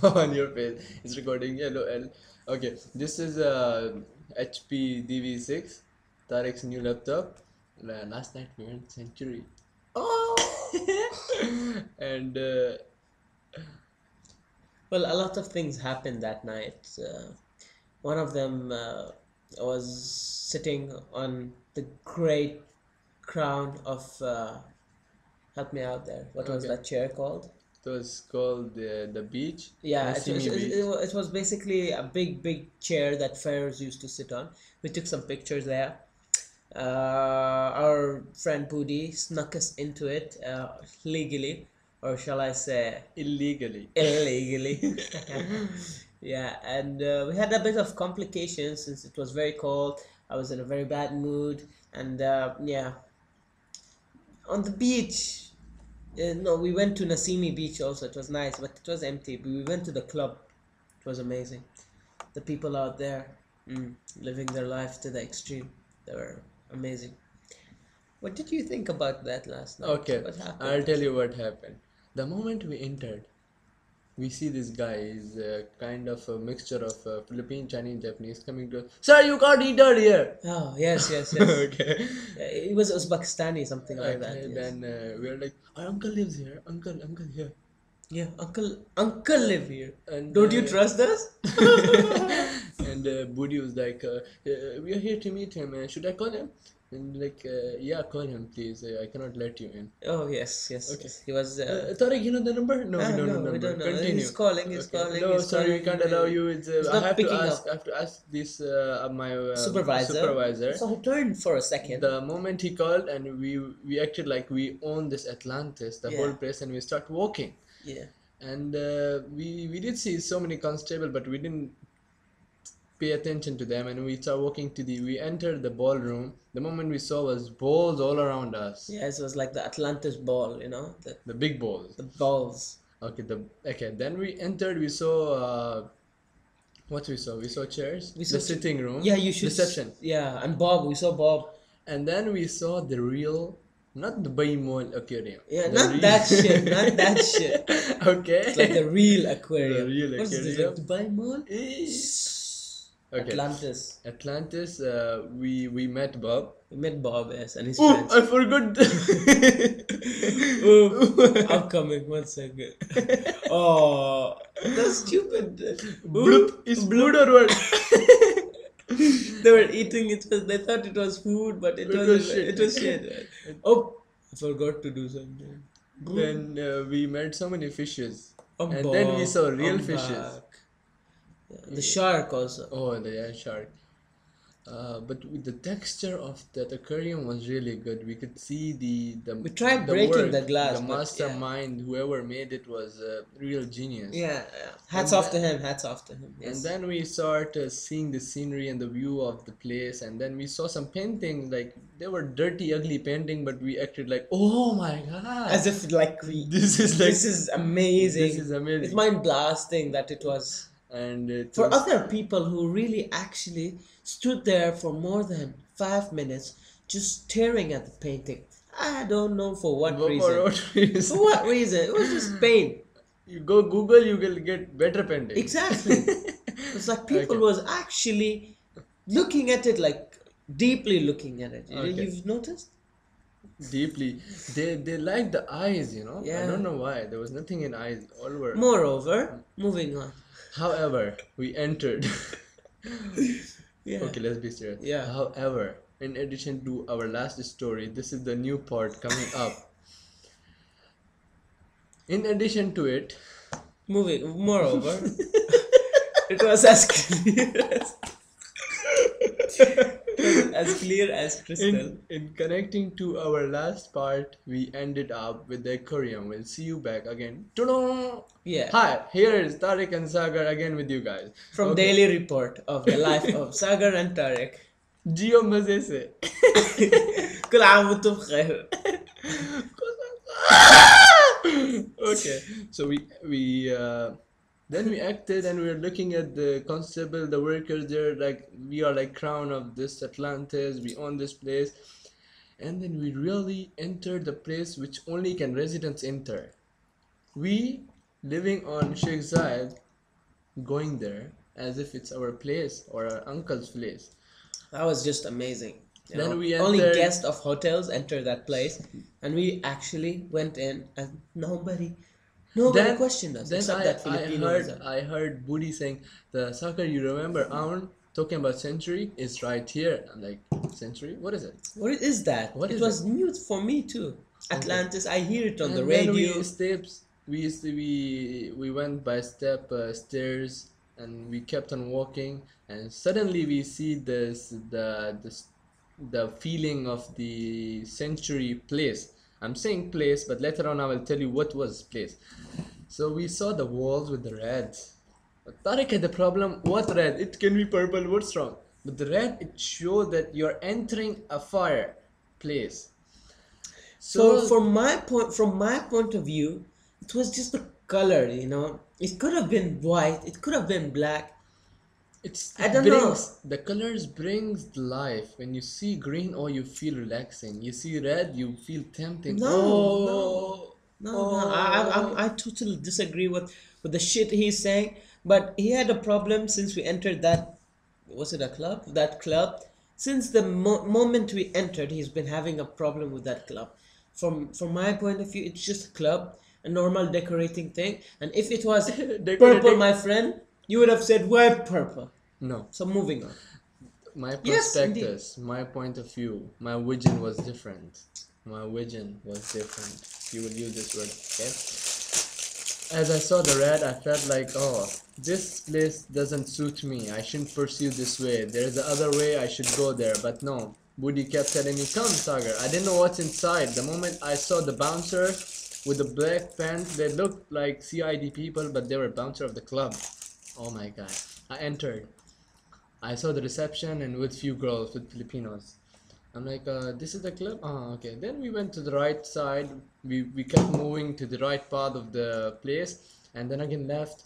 on your face. It's recording yellow L. Okay, this is HP DV6, Tarek's new laptop. Last night we went Century. Oh! And Well, a lot of things happened that night. One of them was sitting on the great crown of. Help me out there. What was okay, that chair called? it was called the beach, Yeah, Nasimi Beach. it was basically a big chair that pharaohs used to sit on. We took some pictures there. Our friend Budi snuck us into it legally, or shall I say Illegally. illegally. Yeah, and we had a bit of complications since it was very cold. I was in a very bad mood, and yeah, on the beach. No, we went to Nasimi Beach also. It was nice, but it was empty. We went to the club. It was amazing. The people out there, living their life to the extreme. They were amazing. What did you think about that last night? Okay, What I'll happened? tell you what happened. The moment we entered, we see this guy is kind of a mixture of Philippine, Chinese, Japanese coming to us. Sir, you can't eat here. Oh, yes, yes, yes. Okay. Yeah, it was Uzbekistani, something like that. Okay. Yes. Then we are like, our uncle lives here. Uncle here. Yeah, uncle live here. And Don't you trust us? and Budi was like, we are here to meet him. Should I call him? And like, yeah, call him, please. I cannot let you in. Oh, yes, yes, Okay. yes. He was. Tariq, you know the number? No, we don't know No, the we number. don't know. Continue. He's calling. He's Okay. calling. No, He's sorry, we calling. can't allow you. It's He's I not have to picking ask. up. I have to ask this my Supervisor. supervisor. So he turned for a second. The moment he called, and we acted like we own this Atlantis, the whole Yeah. place, and we start walking. Yeah. And we did see so many constable, but we didn't pay attention to them. And we start walking to we entered the ballroom. The moment we saw was balls all around us. Yes, it was like the Atlantis ball, The big balls. the balls. Okay. Then we entered. We saw what we saw. We saw chairs. We saw the sitting room. Yeah, you should. Reception. Yeah, and Bob. We saw Bob. And then we saw the real, not the Dubai Mall aquarium. Yeah, The not real- that shit. Not that shit. Okay. It's like the real aquarium. The real What is this? aquarium. Like Dubai Mall? Okay. Atlantis. Atlantis. We met Bob. We met Bob, yes, and his Oh, friends. I forgot. Oh, I'm coming. 1 second. Oh, that's stupid. Bloop is blood or what? They were eating it. They thought it was food, but it was shit. It was shit. Oh, I forgot to do something. Then we met so many fishes. I'm And then we back. saw real I'm fishes. back. Yeah, the shark also. Oh, the shark. But with the texture of that aquarium was really good. We could see the We tried the breaking work, the glass, the but mastermind, whoever made it was a real genius. yeah. Hats And off to him. Hats off to him. Yes. And then we started seeing the scenery and the view of the place, and then we saw some paintings. Like they were dirty, ugly painting, but we acted like, oh my god, As if like we. this is like This is amazing. this is amazing. It's mind blasting that it was. And it For was, other people who really actually stood there for more than 5 minutes just staring at the painting. I don't know for what for reason. what reason? For what reason? It was just pain. You go Google, you will get better painting. Exactly. It's like people Okay. was actually looking at it, like deeply looking at it. Okay. You've noticed? Deeply, they like the eyes. I Yeah. don't know why. There was nothing in eyes. All were. Moreover, moving on. However, we entered. Yeah. Okay, let's be serious. Yeah. However, in addition to our last story, this is the new part coming up. In addition to it, Moreover, it was as clear as clear as crystal. in connecting to our last part, we ended up with the aquarium. We'll see you back again. Ta-da! Yeah. Hi, here is Tariq and Sagar again with you guys. From Okay. daily report of the life of Sagar and Tarek. जियो मजे से. كل عام وانتم بخير. Okay, so we then we acted, and we were looking at the constable, the workers there, like we are like crown of this Atlantis, we own this place. And then we really entered the place which only can residents enter. We living on Sheikh Zayed going there as if it's our place or our uncle's place. That was just amazing. Then we Only entered. guests of hotels enter that place, and we actually went in, and nobody Then questioned us then except I that I Filipino was heard there. I heard Budi saying the soccer you remember Aun talking about Century is right here. I'm like, Century? What is it? What is that? What It is it? was new for me too. Okay. Atlantis, I hear it on the And then radio. we went by stairs and we kept on walking and suddenly we see the feeling of the Century place. I'm saying place, but later on I will tell you what was place. So we saw the walls with the red. But Tariq had the problem. What red? It can be purple. What's wrong? But the red, it showed that you're entering a fire place. So From my point of view, it was just the color. It could have been white. It could have been black. I it don't know. brings the colors brings life. When you see green, oh, you feel relaxing. You see red, you feel tempting. No, no, Oh, no. I oh. totally disagree with the shit he's saying. But he had a problem since we entered that. Was it a club? That club. Since the moment we entered, he's been having a problem with that club. From my point of view, it's just a club, a normal decorating thing. And if it was purple, Decorating. my friend, you would have said why purple. No, So moving on. my Yes, indeed. prospectus, my point of view, my vision was different. My vision was different. You will use this word, okay? As I saw the red, I felt like, oh, this place doesn't suit me. I shouldn't pursue this way. There's the other way, I should go there. But no, Woody kept telling me, come, Sagar. I didn't know what's inside. The moment I saw the bouncer with the black pants, they looked like CID people, but they were bouncer of the club. Oh my god. I entered. I saw the reception and with few girls, with Filipinos. I'm like, this is the club? Oh, okay. Then we went to the right side. We kept moving to the right part of the place, and then again left,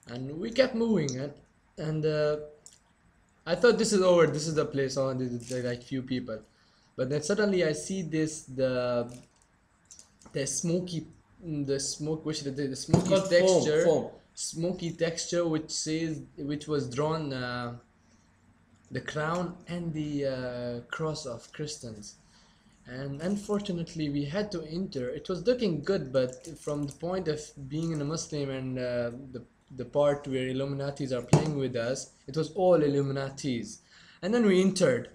and we kept moving, and I thought this is over. This is the place. Oh, there like few people, but then suddenly I see the smoky, the smoke, which the It's smoky called foam. texture, Foam. which says which was drawn. The crown and the cross of Christians. And unfortunately, we had to enter. It was looking good, but from the point of being a Muslim and the part where Illuminatis are playing with us, it was all Illuminatis. And then we entered,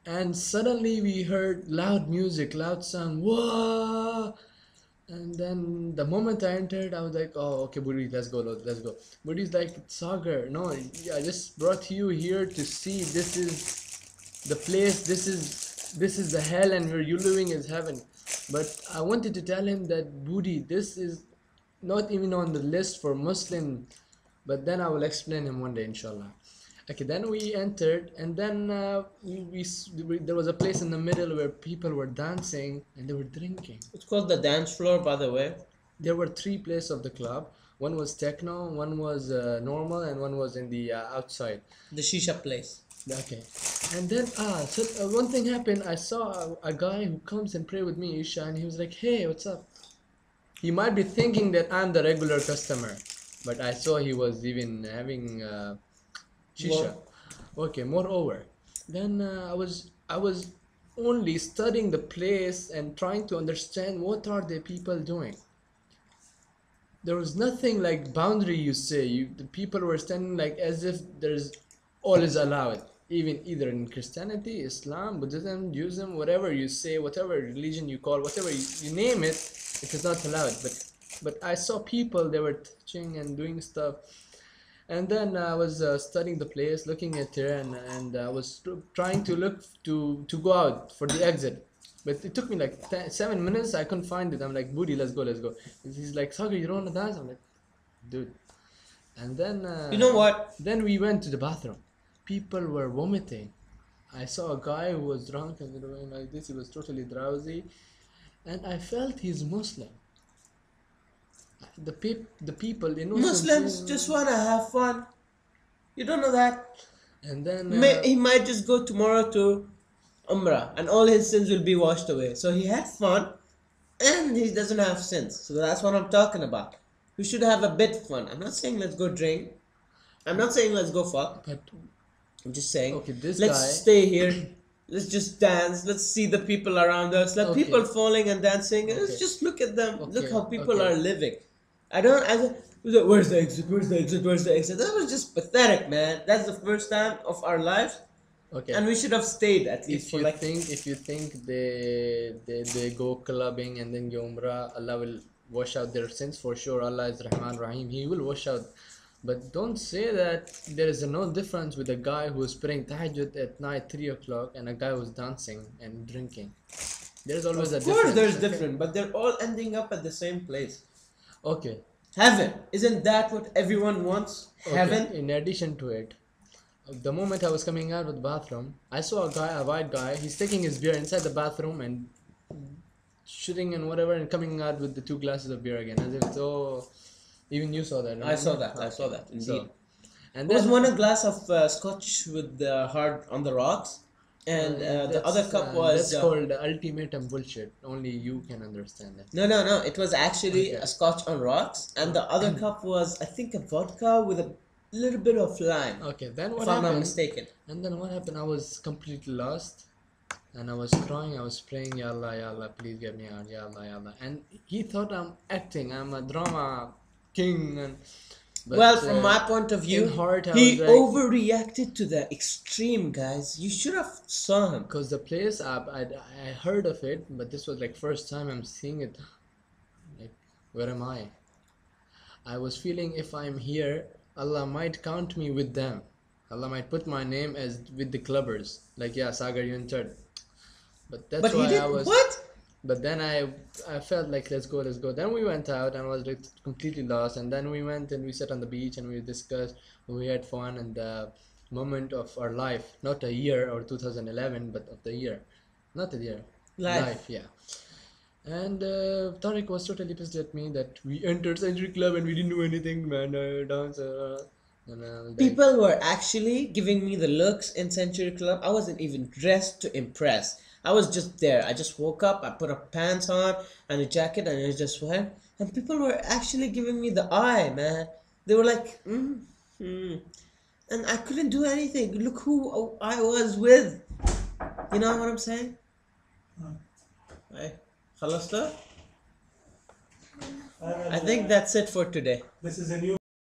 and suddenly we heard loud music, loud sound. Whoa! And then the moment I entered, I was like, "Oh, okay, Budi, let's go, let's go." Budi's like, "Sagar, no, I just brought you here to see. This is the place. This is the hell, and where you living is heaven." But I wanted to tell him that Budi, this is not even on the list for Muslim. But then I will explain him one day, inshallah. Okay, then we entered, and then there was a place in the middle where people were dancing and they were drinking. It's called the dance floor, by the way. There were three places of the club. One was techno, one was normal, and one was in the outside. The shisha place. Okay, and then so one thing happened. I saw a guy who comes and pray with me, Isha, and he was like, "Hey, what's up?" He might be thinking that I'm the regular customer, but I saw he was even having shisha. What? Okay, moreover, then I was only studying the place and trying to understand what are the people doing. There was nothing like boundary, you say. The people were standing like as if there's all is allowed, even either in Christianity, Islam, Buddhism, Judaism, whatever you say, whatever religion you call, whatever you name it, it is not allowed. But I saw people, they were touching and doing stuff. And then I was studying the place, looking at her, and I was trying to look to go out for the exit. But it took me like 7 minutes. I couldn't find it. I'm like, Booty, let's go, let's go. He's like, Sagar, you don't want to dance? I'm like, dude. And then You know what? then we went to the bathroom. People were vomiting. I saw a guy who was drunk and doing like this. He was totally drowsy, and I felt he's Muslim. The people, Muslims innocent. just wanna have fun. You don't know that? And then He might just go tomorrow to Umrah and all his sins will be washed away. So he had fun and he doesn't have sins. So that's what I'm talking about. We should have a bit fun. I'm not saying let's go drink. I'm not saying let's go fuck. But I'm just saying, okay, this let's guy. stay here. Let's just dance. Let's see the people around us. Let people Okay, falling and dancing. And let's okay, just look at them. Look okay, how people okay, are living. I don't. I don't. Where's the exit? Where's the exit? Where's the exit? That was just pathetic, man. That's the first time of our lives, okay. and we should have stayed at least for like. If you think they go clubbing and then go umrah, Allah will wash out their sins for sure. Allah is Rahman Rahim. He will wash out. But don't say that there is no difference with a guy who is praying tahajjud at night 3 o'clock and a guy who's dancing and drinking. There's always a Of course, difference. there's Okay. different, but they're all ending up at the same place. Okay. Heaven. Isn't that what everyone wants? Okay. Heaven. In addition to it, the moment I was coming out of the bathroom, I saw a white guy. He's taking his beer inside the bathroom and shooting and whatever, and coming out with the 2 glasses of beer again, as if so. Even you saw that. I saw Remember? that. I saw that. Indeed. So, and It was then one a glass of scotch with hard on the rocks, and the other cup was that's called ultimatum bullshit. Only you can understand that. no. It was actually Okay. a scotch on rocks, and the other cup was, I think, a vodka with a little bit of lime, Okay, then if what I'm not happened? mistaken. And then what happened? I was completely lost, and I was crying. I was praying, Ya Allah, Ya Allah, please get me out, Ya Allah, Ya Allah. And he thought I'm acting. I'm a drama king, and but Well, from my point of view, in heart, I he was like, overreacted to the extreme, guys. You should have saw him. because the place I heard of it, but this was like first time I'm seeing it. Like, where am I? I was feeling if I'm here, Allah might count me with them. Allah might put my name as with the clubbers. Like, yeah, Sagar, you entered. But that's But he why did I was. what? But then I felt like let's go, let's go. Then we went out and I was like completely lost. And then we went and we sat on the beach and we discussed. We had fun and the moment of our life, not a year or 2011, but of the year, not a year, Life. yeah. And Tariq was totally pissed at me that we entered Century Club and we didn't do anything, man. Dance, and I was like, People were actually giving me the looks in Century Club. I wasn't even dressed to impress. I was just there. I just woke up, I put a pants on and a jacket, and I just went. And people were actually giving me the eye, man. They were like, and I couldn't do anything. Look who I was with. You know what I'm saying? Hey, خلصت? I think that's it for today. This is a new